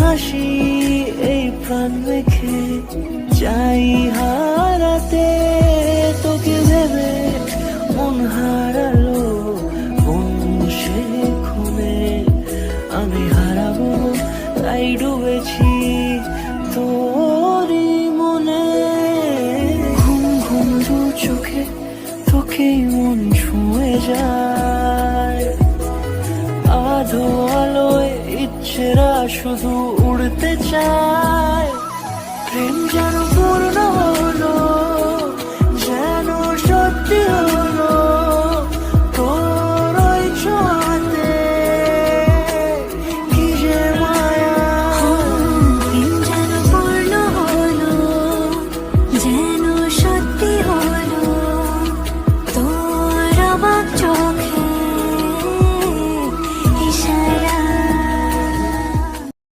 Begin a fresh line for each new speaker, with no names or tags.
হাসি এই প্রাণ রেখে চাই হারাতে তোকে ভেবে মন হারালো কোন সে খুনে আমি হারাবো তাই ডুবেছি তোরই মনে ঘুম ঘুম দু চোখে তোকেই মন ছুঁয়ে যায় আধো আলোয় ইচ্ছেরা শুধু উড়তে চায় প্রেম যেন পূর্ণ হলো